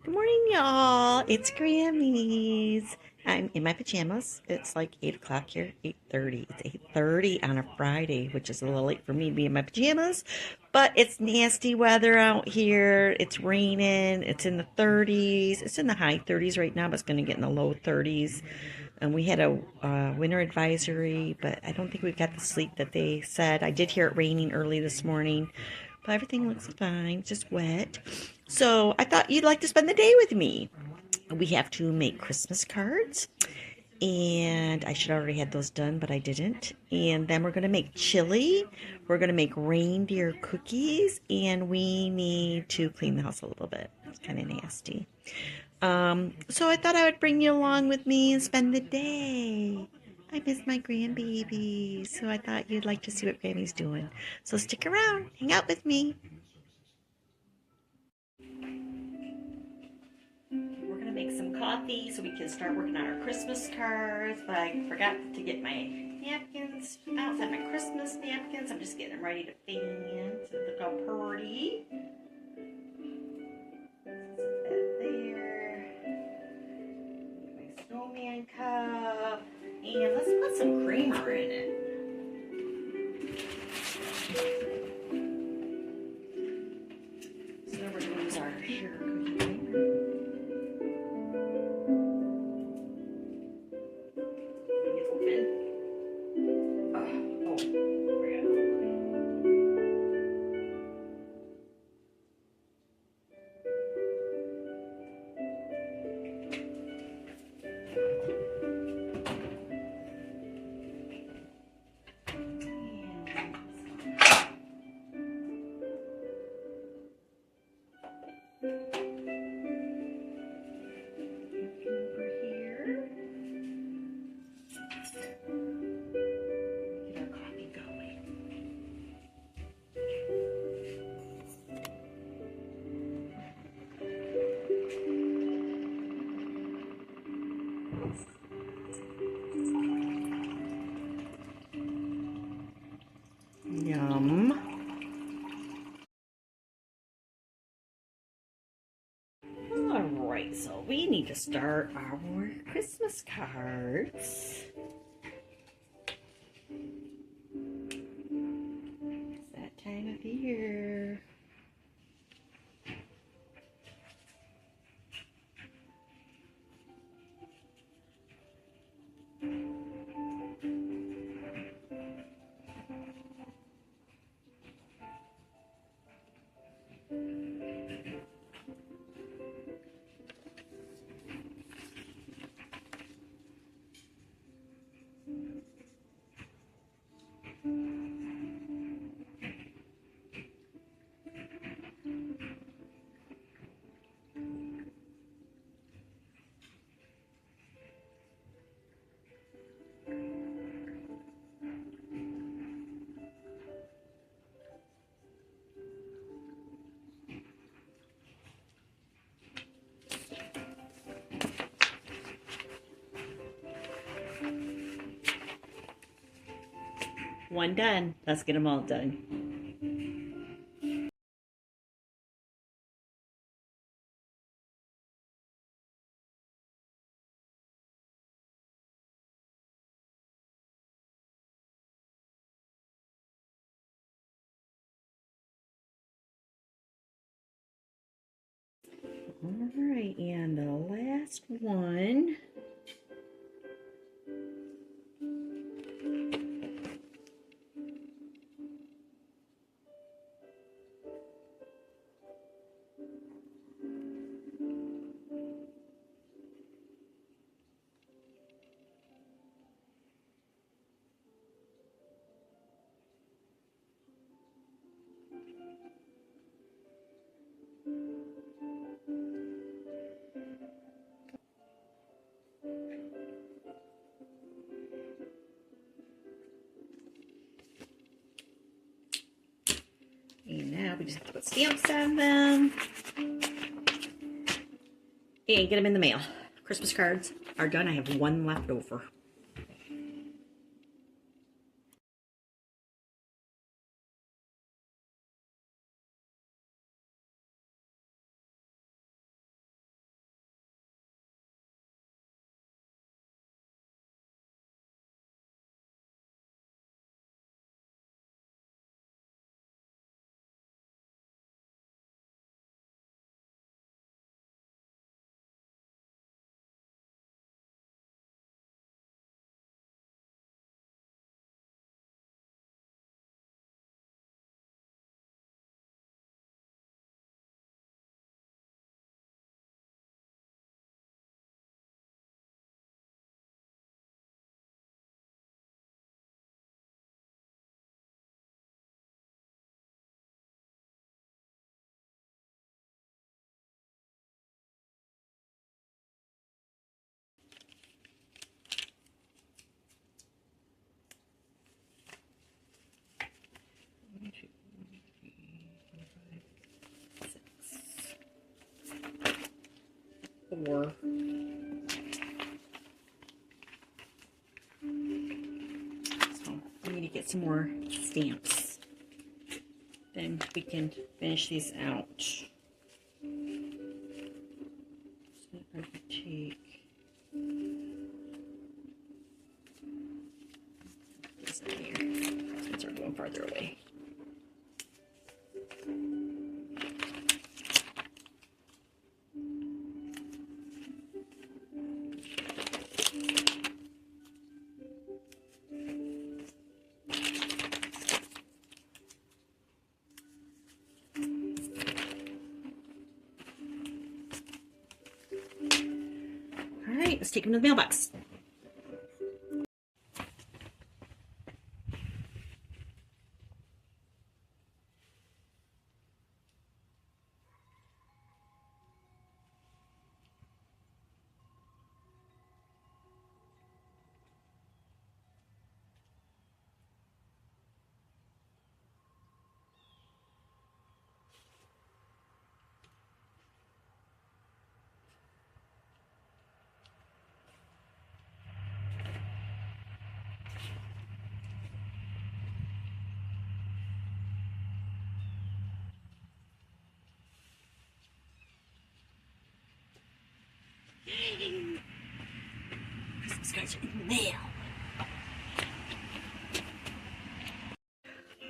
Good morning, y'all. It's Grammys. I'm in my pajamas. It's like 8 o'clock here, 8:30. It's 8:30 on a Friday, which is a little late for me to be in my pajamas. But it's nasty weather out here. It's raining. It's in the 30s. It's in the high 30s right now, but it's going to get in the low 30s. And we had a winter advisory, but I don't think we've got the sleep that they said. I did hear it raining early this morning, but everything looks fine. It's just wet. So I thought you'd like to spend the day with me. We have to make Christmas cards, and I should already had those done, but I didn't. And then we're going to make chili. We're going to make reindeer cookies, and we need to clean the house a little bit. It's kind of nasty. So I thought I would bring you along with me and spend the day. I miss my grandbaby, so I thought you'd like to see what Grammy's doing. So stick around, hang out with me. We're gonna make some coffee so we can start working on our Christmas cards, but I forgot to get my napkins outside my Christmas napkins. I'm just getting them ready to fan. So look how pretty. Set that there. My snowman cup. And let's put some creamer in it. So we're gonna use our sugar cookie creamer. Make it open. Oh, there we go. Over here. Get our coffee going. Yum. All right, so we need to start our Christmas cards. It's that time of year. One done. Let's get them all done. All right, and the last one. And now we just have to put stamps on them and get them in the mail. Christmas cards are done. I have one left over. before. So we need to get some more stamps. Then we can finish these out. So I'm going to take this in here since we're going farther away. All right, let's take them to the mailbox. Christmas cards are in the mail.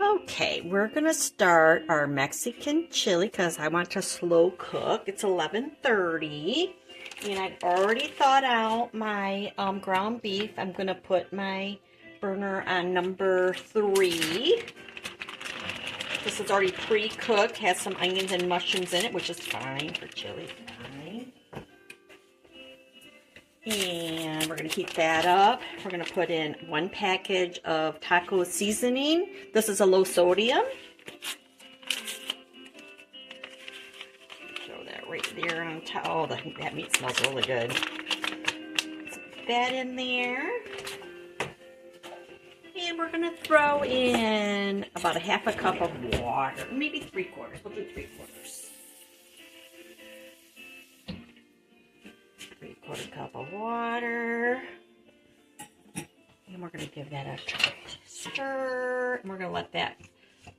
Okay, we're gonna start our Mexican chili because I want to slow cook. It's 11:30, and I've already thawed out my ground beef. I'm gonna put my burner on number 3. This is already pre-cooked, has some onions and mushrooms in it, which is fine for chili. Fine. And we're going to heat that up. We're going to put in 1 package of taco seasoning. This is a low sodium. Show that right there on top. Oh, that meat smells really good. Put that in there. And we're going to throw in about a half a cup of water. Maybe 3/4. We'll do 3/4. 3/4 cup of water. And we're going to give that a stir. And we're going to let that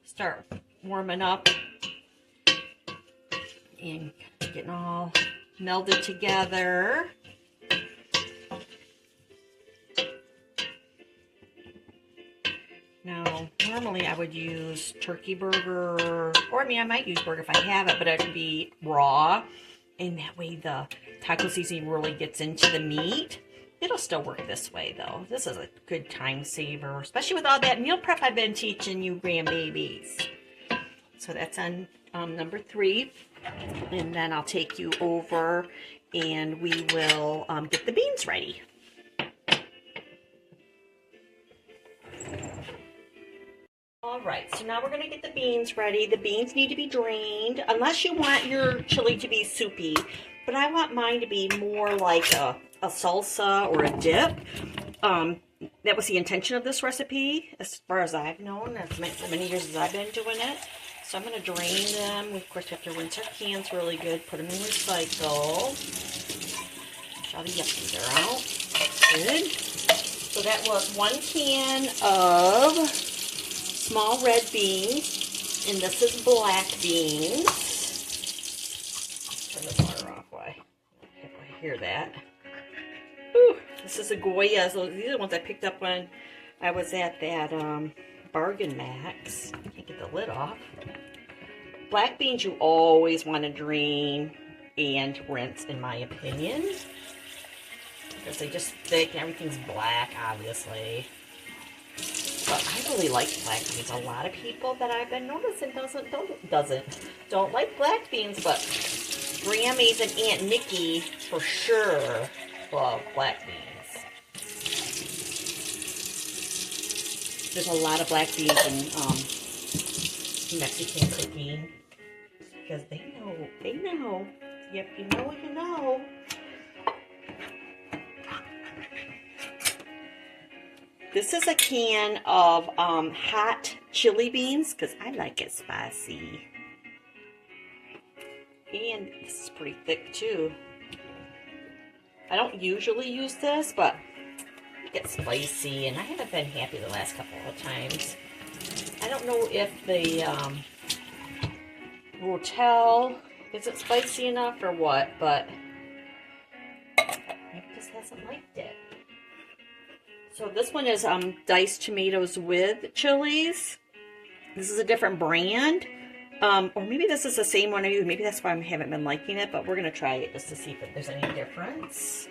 start warming up and getting all melded together. Now, normally I would use turkey burger, or I mean, I might use burger if I have it, but it would be raw. And that way the taco seasoning really gets into the meat. It'll still work this way though. This is a good time saver, especially with all that meal prep I've been teaching you grandbabies. So that's on number 3. And then I'll take you over and we will get the beans ready. All right, so now we're going to get the beans ready. The beans need to be drained, unless you want your chili to be soupy. But I want mine to be more like a salsa or a dip. That was the intention of this recipe, as far as I've known. That's for many years as I've been doing it. So I'm going to drain them. Of course, we have to rinse our cans really good. Put them in recycle. Make all the yuckies are out. Good. So that was 1 can of small red beans, and this is black beans. Turn the water off. Why? I hear that. Ooh, this is a Goya. So these are the ones I picked up when I was at that Bargain Max. Can't get the lid off. Black beans you always want to drain and rinse, in my opinion, because they just stick. Everything's black, obviously. But I really like black beans. A lot of people that I've been noticing don't like black beans, but Grammys and Aunt Nikki for sure love black beans. There's a lot of black beans in Mexican cooking because they know. Yep, you know. This is a can of hot chili beans because I like it spicy. And this is pretty thick too. I don't usually use this, but it gets spicy, and I haven't been happy the last couple of times. I don't know if the Rotel isn't spicy enough or what, but it just hasn't liked it. So this one is diced tomatoes with chilies. This is a different brand. Or maybe this is the same one I use. Maybe that's why I haven't been liking it, but we're going to try it just to see if there's any difference.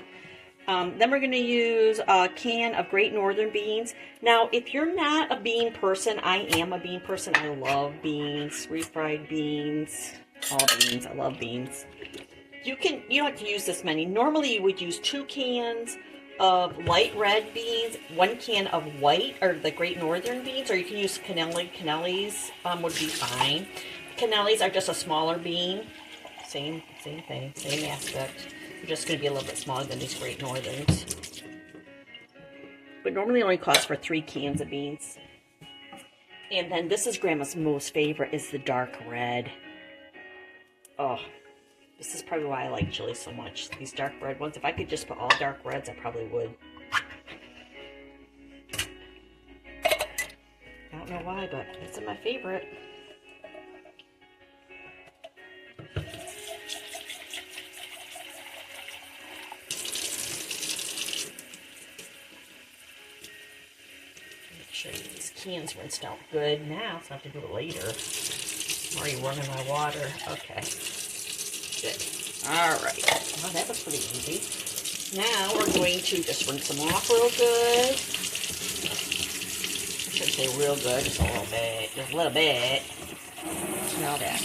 Then we're going to use a can of Great Northern beans. Now, if you're not a bean person, I am a bean person. I love beans, refried beans, all beans. I love beans. You don't have to use this many. Normally, you would use 2 cans of light red beans, 1 can of white, or the Great Northern beans, or you can use cannelli. Cannellis would be fine. Cannellis are just a smaller bean. Same thing, same aspect. They're just going to be a little bit smaller than these Great Northerns. But normally only costs for 3 cans of beans. And then this is Grandma's most favorite, is the dark red. Oh, this is probably why I like chili so much. These dark red ones. If I could just put all dark reds, I probably would. I don't know why, but it's my favorite. Make sure these cans rinsed out good now, so I have to do it later. I'm already running my water. Okay. Good. Alright. Well, that was pretty easy. Now we're going to just rinse them off real good. I shouldn't say real good, just a little bit. Just a little bit. Smell that.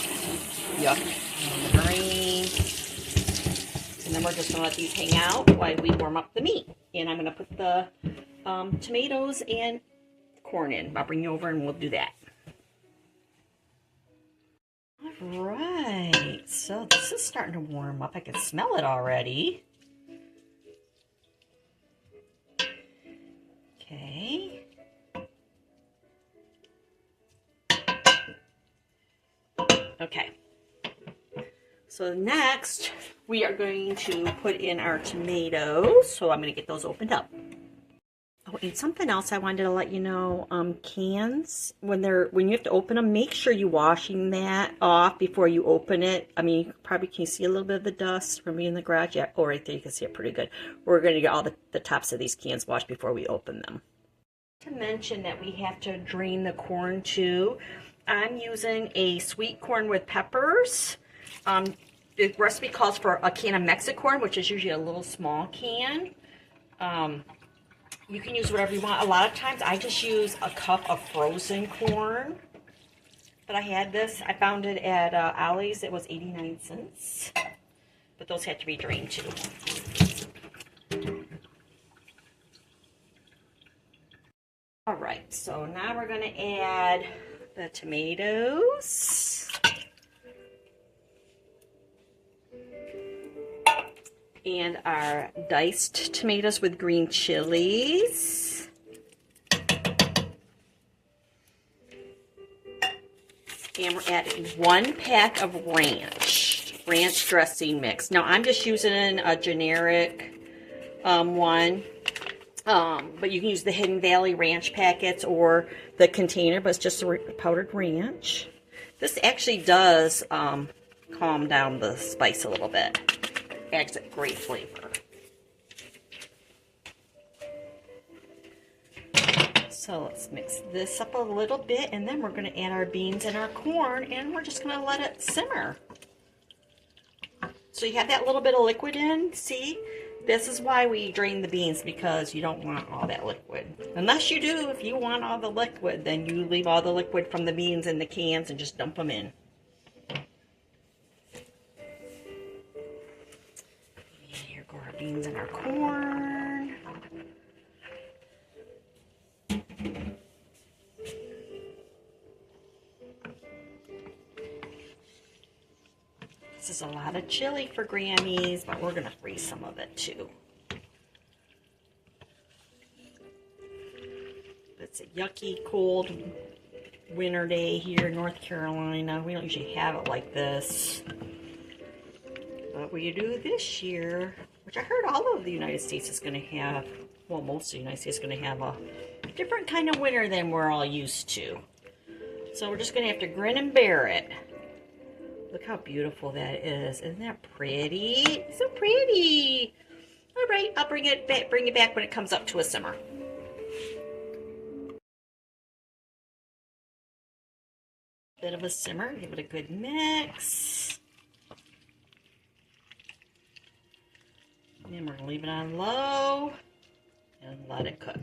Yuck. And the green. And then we're just going to let these hang out while we warm up the meat. And I'm going to put the tomatoes and corn in. I'll bring you over and we'll do that. Alright, so this is starting to warm up. I can smell it already. Okay. Okay. So next, we are going to put in our tomatoes. So I'm going to get those opened up. Oh, and something else I wanted to let you know, cans, when you have to open them, make sure you're washing that off before you open it. I mean, you probably can see a little bit of the dust from being in the garage. Yeah, oh, right there, you can see it pretty good. We're going to get all the tops of these cans washed before we open them. To mention that we have to drain the corn too. I'm using a sweet corn with peppers. The recipe calls for a can of Mexicorn, which is usually a little small can. You can use whatever you want. A lot of times I just use a cup of frozen corn. But I had this. I found it at Ollie's. It was 89 cents. But those had to be drained too. Alright, so now we're going to add the tomatoes. And our diced tomatoes with green chilies. And we're adding 1 pack of ranch dressing mix. Now I'm just using a generic one, but you can use the Hidden Valley ranch packets or the container, but it's just powdered ranch. This actually does calm down the spice a little bit. Adds a great flavor. So let's mix this up a little bit, and then we're going to add our beans and our corn, and we're just going to let it simmer. So you have that little bit of liquid in, see? This is why we drain the beans, because you don't want all that liquid. Unless you do, if you want all the liquid, then you leave all the liquid from the beans in the cans and just dump them in. Our beans and our corn. This is a lot of chili for Grammys, but we're going to freeze some of it too. It's a yucky, cold winter day here in North Carolina. We don't usually have it like this. But we do this year. which I heard all of the United States is going to have, well, most of the United States is going to have a different kind of winter than we're all used to. So we're just going to have to grin and bear it. Look how beautiful that is. Isn't that pretty? So pretty. All right, I'll bring it back when it comes up to a simmer. Bit of a simmer, give it a good mix. And we're gonna leave it on low and let it cook.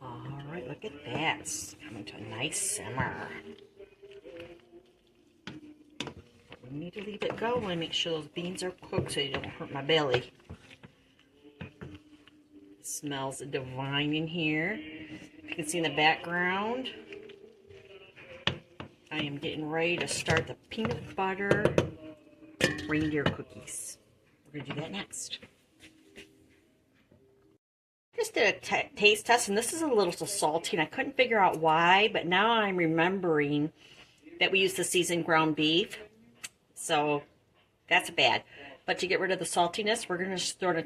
All right, look at that. It's coming to a nice simmer. We need to leave it going, make sure those beans are cooked so you don't hurt my belly. It smells divine in here. You can see in the background, I am getting ready to start the peanut butter reindeer cookies. We're going to do that next. Just did a taste test, and this is a little salty, and I couldn't figure out why, but now I'm remembering that we used the seasoned ground beef, so that's bad. But to get rid of the saltiness, we're going to just throw in a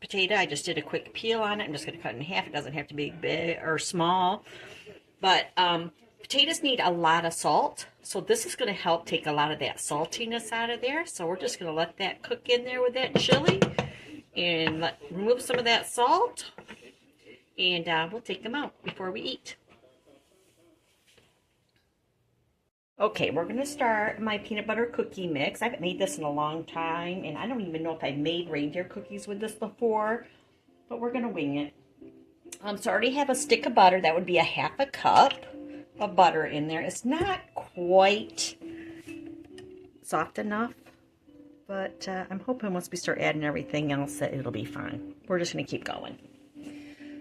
potato. I just did a quick peel on it. I'm just going to cut it in half. It doesn't have to be big or small. But potatoes need a lot of salt. So this is going to help take a lot of that saltiness out of there. So we're just going to let that cook in there with that chili. And remove some of that salt. And we'll take them out before we eat. Okay, we're going to start my peanut butter cookie mix. I haven't made this in a long time, and I don't even know if I've made reindeer cookies with this before, but we're going to wing it. So I already have a stick of butter. That would be a half a cup of butter in there. It's not quite soft enough, but I'm hoping once we start adding everything else that it'll be fine. We're just going to keep going.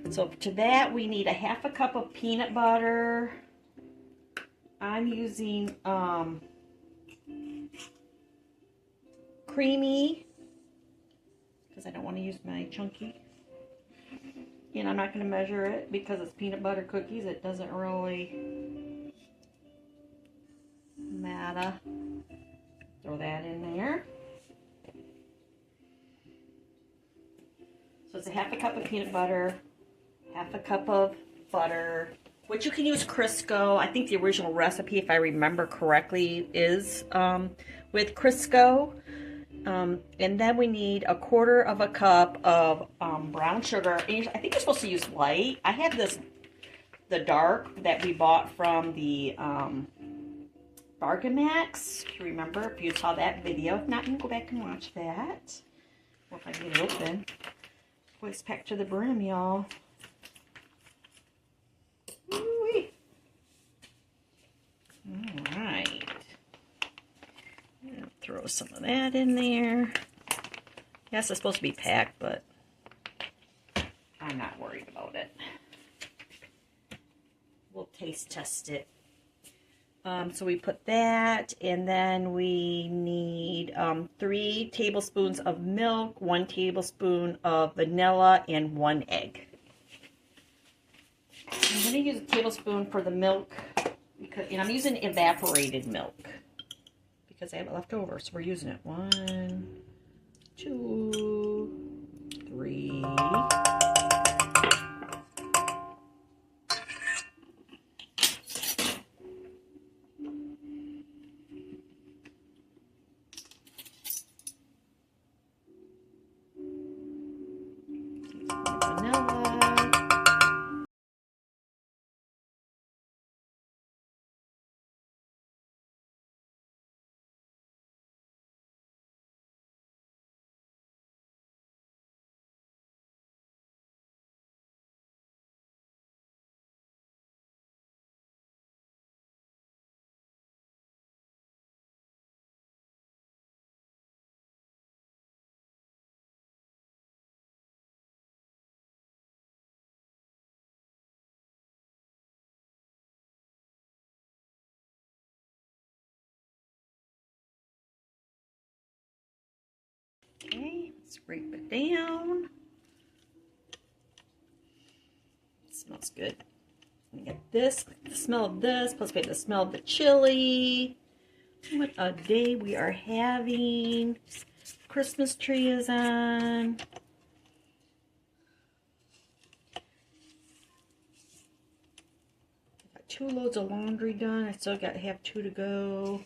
So to that, we need a half a cup of peanut butter. I'm using creamy because I don't want to use my chunky. And I'm not going to measure it because it's peanut butter cookies. It doesn't really matter. Throw that in there. So it's a half a cup of peanut butter, half a cup of butter, which you can use Crisco. I think the original recipe, if I remember correctly, is with Crisco. And then we need a quarter of a cup of brown sugar. And I think you're supposed to use light. I have the dark that we bought from the Bargain Max. If you remember, if you saw that video. If not, you can go back and watch that. Or if I can get it open. Boy, it's packed to the brim, y'all. Alright. Throw some of that in there. Yes, it's supposed to be packed, but I'm not worried about it. We'll taste test it. So we put that, and then we need 3 tablespoons of milk, 1 tablespoon of vanilla, and 1 egg. I'm going to use a tablespoon for the milk, and I'm using evaporated milk because I have it left over, so we're using it. 1, 2, 3. Okay, scrape it down. It smells good. We get this, the smell of this, plus we get the smell of the chili. What a day we are having. Christmas tree is on. Got 2 loads of laundry done. I still got to have 2 to go.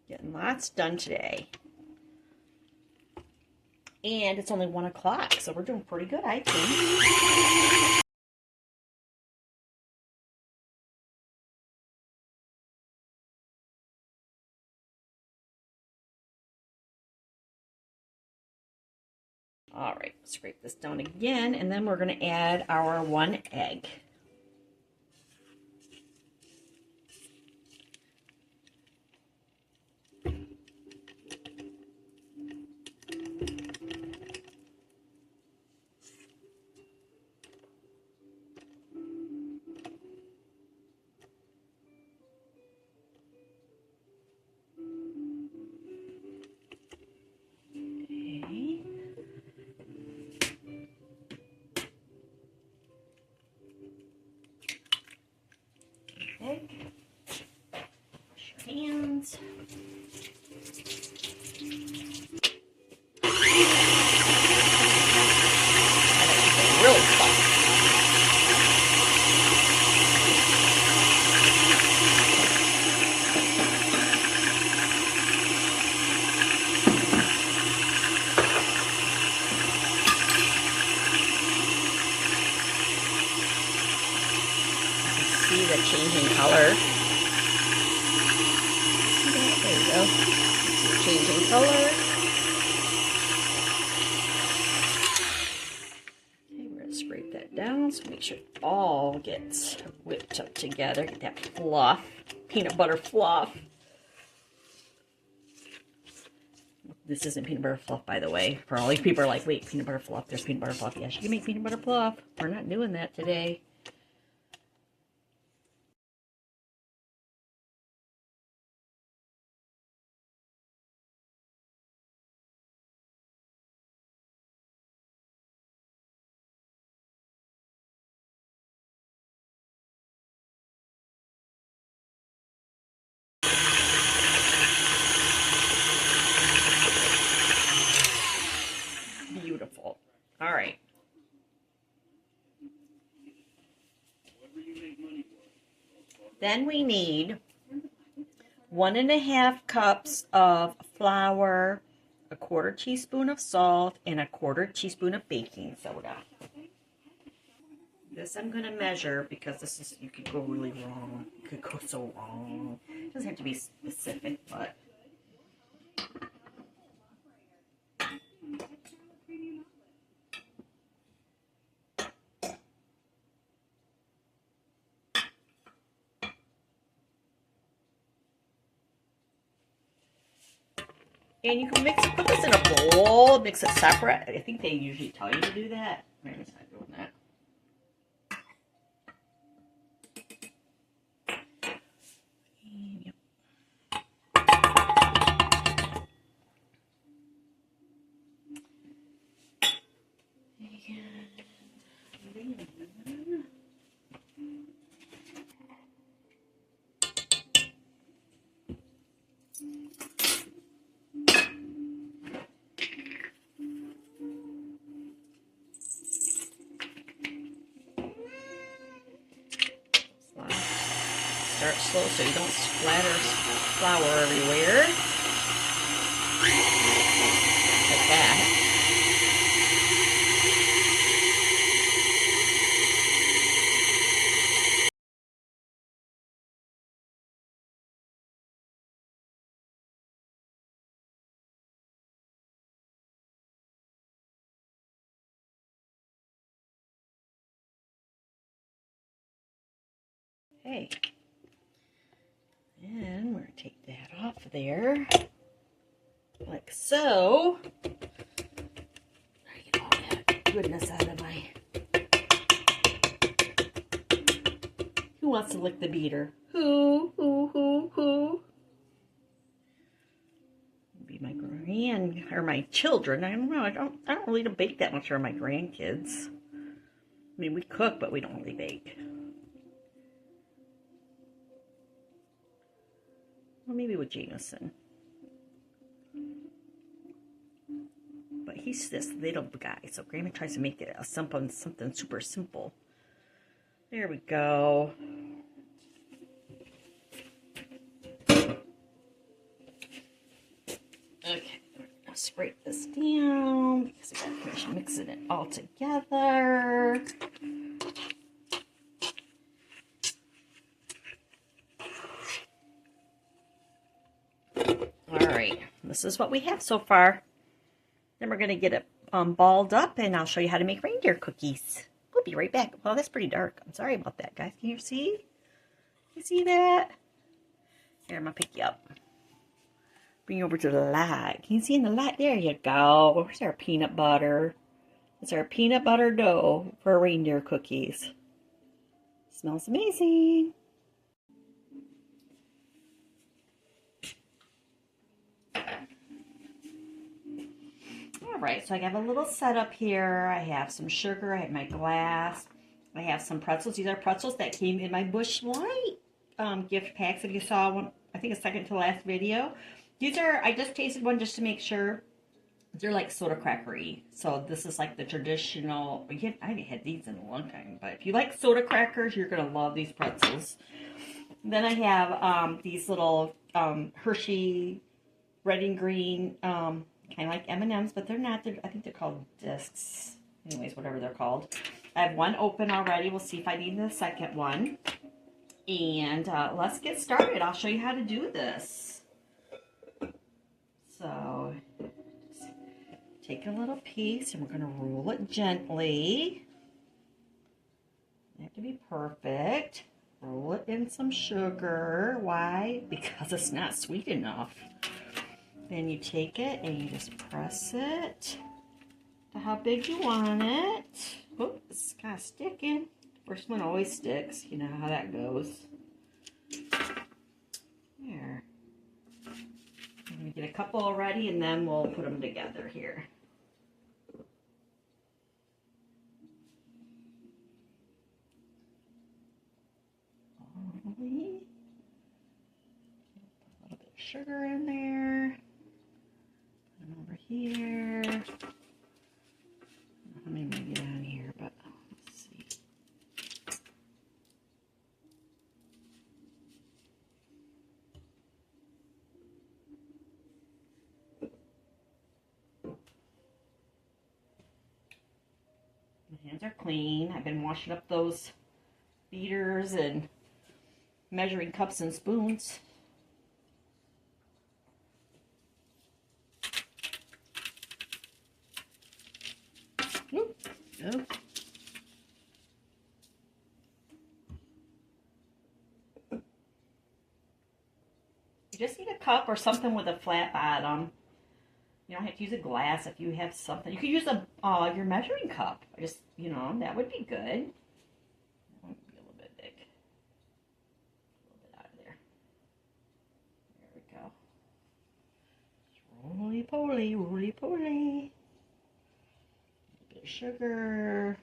Getting lots done today. And it's only 1 o'clock, so we're doing pretty good, I think. All right, scrape this down again, and then we're going to add our 1 egg. Egg. Wash your hands. Really fun. See the changing color. There you go. Changing color. Okay, we're going to scrape that down so make sure it all gets whipped up together. Get that fluff, peanut butter fluff. This isn't peanut butter fluff, by the way. For all these people are like, wait, peanut butter fluff, there's peanut butter fluff. Yes, you can make peanut butter fluff. We're not doing that today. Beautiful. All right. Then we need 1½ cups of flour, a 1/4 teaspoon of salt, and a 1/4 teaspoon of baking soda. This I'm going to measure because this is, you could go really wrong. You could go so wrong. It doesn't have to be specific, but. And you can put this in a bowl, mix it separate. I think they usually tell you to do that. I'm just not doing that. Start slow so you don't splatter flour everywhere. Like that. Okay. And we're going to take that off of there, like so. Try to get all that goodness out of my... Who wants to lick the beater? Who? Be my or my children. I don't know. I don't really bake that much for my grandkids. I mean, we cook, but we don't really bake. Well, maybe with Jameson. But he's this little guy, so Grandma tries to make it a something super simple. There we go. Okay, I'll spray this down because I gotta finish mixing it all together. All right, this is what we have so far. Then we're gonna get it balled up, and I'll show you how to make reindeer cookies. We'll be right back. Well, that's pretty dark. I'm sorry about that, guys. Can you see? You see that? Here, I'm gonna pick you up. Bring you over to the light. Can you see in the light? There you go. There's our peanut butter. It's our peanut butter dough for reindeer cookies. Smells amazing. Alright, so I have a little setup here. I have some sugar, I have my glass, I have some pretzels. These are pretzels that came in my Bush Light gift packs. If you saw one, I think a second to last video. These are, I just tasted one just to make sure. They're like soda crackery. So this is like the traditional, again, I haven't had these in a long time, but if you like soda crackers, you're going to love these pretzels. Then I have these little Hershey red and green kind of like M&Ms, but they're not. I think they're called discs. Anyways, whatever they're called. I have one open already. We'll see if I need the second one. And let's get started. I'll show you how to do this. So, just take a little piece and we're going to roll it gently. It have to be perfect. Roll it in some sugar. Why? Because it's not sweet enough. Then you take it and you just press it to how big you want it. Oops, it's kind of sticking. First one always sticks. You know how that goes. There. I'm going to get a couple already and then we'll put them together here. A little bit of sugar in there. Over here. How many maybe down here, but let's see. My hands are clean. I've been washing up those beaters and measuring cups and spoons. Oh. You just need a cup or something with a flat bottom. You don't have to use a glass if you have something. You could use your measuring cup. Just, that would be good. That would be a little bit big. A little bit out of there. There we go. Roly-poly, roly-poly. Sugar.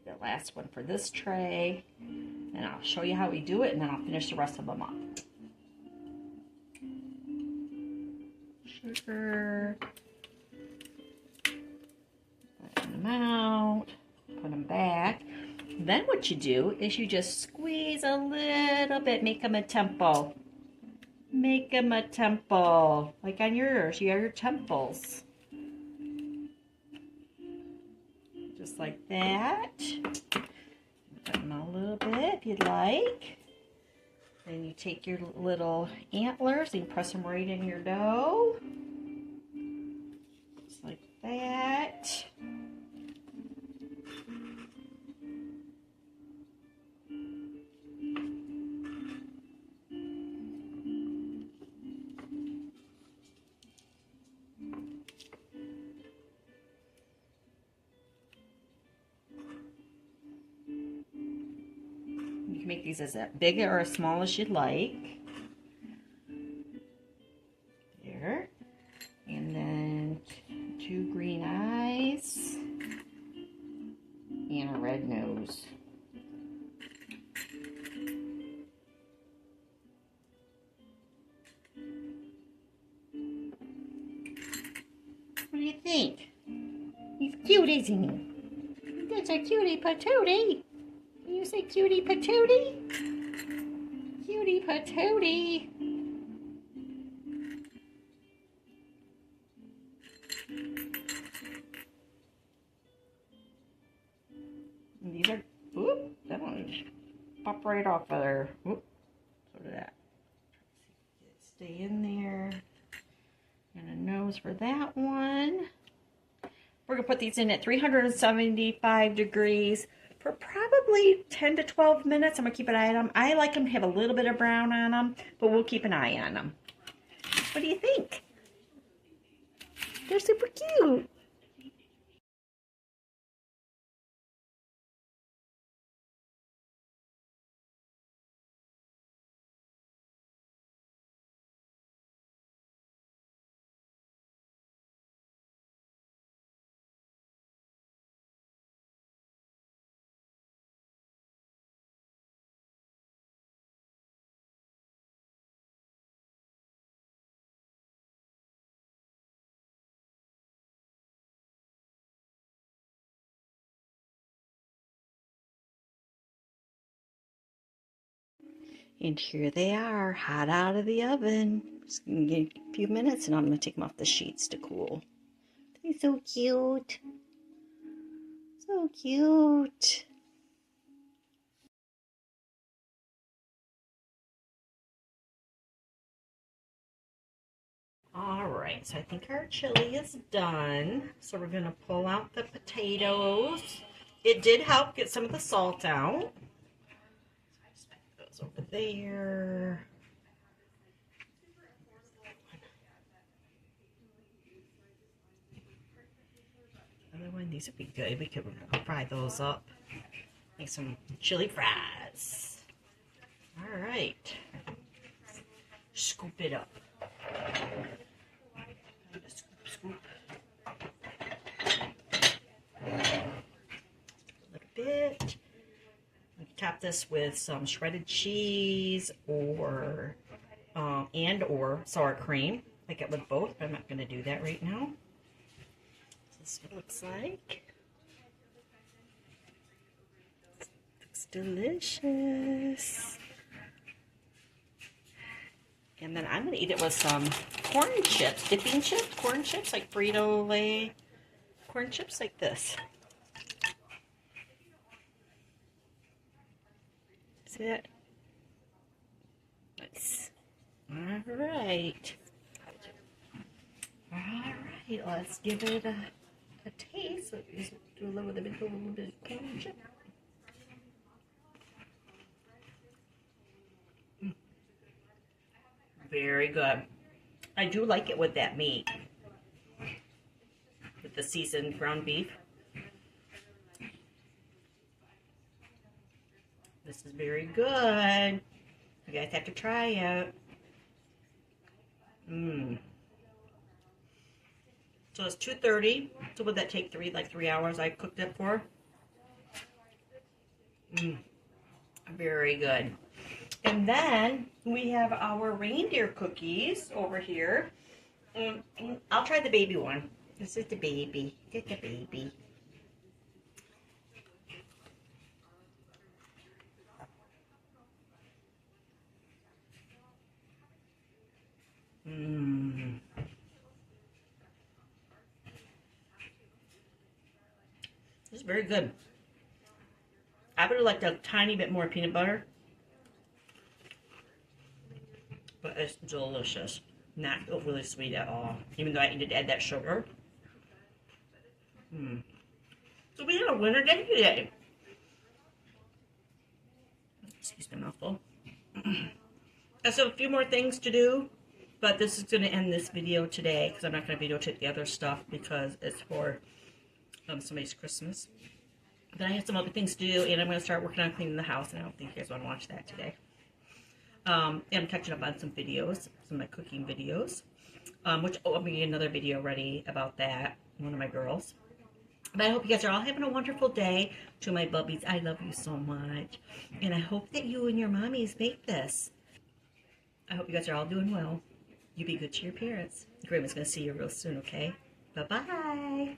The last one for this tray, and I'll show you how we do it, and then I'll finish the rest of them up. Sugar, flatten them out, put them back. Then what you do is you just squeeze a little bit, make them a temple. Make them a temple, like on yours, you have your temples. Just like that. Put them a little bit if you'd like. Then you take your little antlers and press them right in your dough. Just like that. can make these as big or as small as you'd like. There. And then 2 green eyes and a red nose. What do you think? He's cute, isn't he? That's a cutie patootie. You say cutie patootie? Cutie patootie. And these are, oop, that one pop right off of there. Oop, so did that. Stay in there. And a nose for that one. We're going to put these in at 375 degrees for probably 10 to 12 minutes. I'm going to keep an eye on them. I like them to have a little bit of brown on them, but we'll keep an eye on them. What do you think? They're super cute. And here they are, hot out of the oven. Just gonna give a few minutes and I'm going to take them off the sheets to cool. They're so cute. So cute. Alright, so I think our chili is done. So we're going to pull out the potatoes. It did help get some of the salt out. Just put those over there. Other one, these would be good. We could fry those up. Make some chili fries. Alright. Scoop it up. Scoop. A little bit. We can top this with some shredded cheese or sour cream. I get with both, but I'm not going to do that right now. This is what it looks like. Looks delicious. And then I'm going to eat it with some corn chips, dipping chips, corn chips, like Frito-Lay corn chips like this. See that? Nice. All right. All right, let's give it a taste. So just do a little bit of corn chip. Very good. I do like it with that meat. With the seasoned ground beef. This is very good. You guys have to try it. So it's 2:30. So would that take like 3 hours I cooked it for? Very good. And then we have our reindeer cookies over here. I'll try the baby one. This is the baby. Get the baby. This is very good. I would have liked a tiny bit more peanut butter. But it's delicious. Not overly sweet at all. Even though I did add that sugar. So we had a winner day today. Excuse my mouthful. I still have a few more things to do. But this is going to end this video today. Because I'm not going to videotape the other stuff. Because it's for somebody's Christmas. Then I have some other things to do, and I'm going to start working on cleaning the house, and I don't think you guys want to watch that today. And I'm catching up on some videos, some of my cooking videos, which I'll be another video ready about that, one of my girls. But I hope you guys are all having a wonderful day. To my bubbies, I love you so much. And I hope that you and your mommies make this. I hope you guys are all doing well. You be good to your parents. Grandma's going to see you real soon, okay? Bye-bye.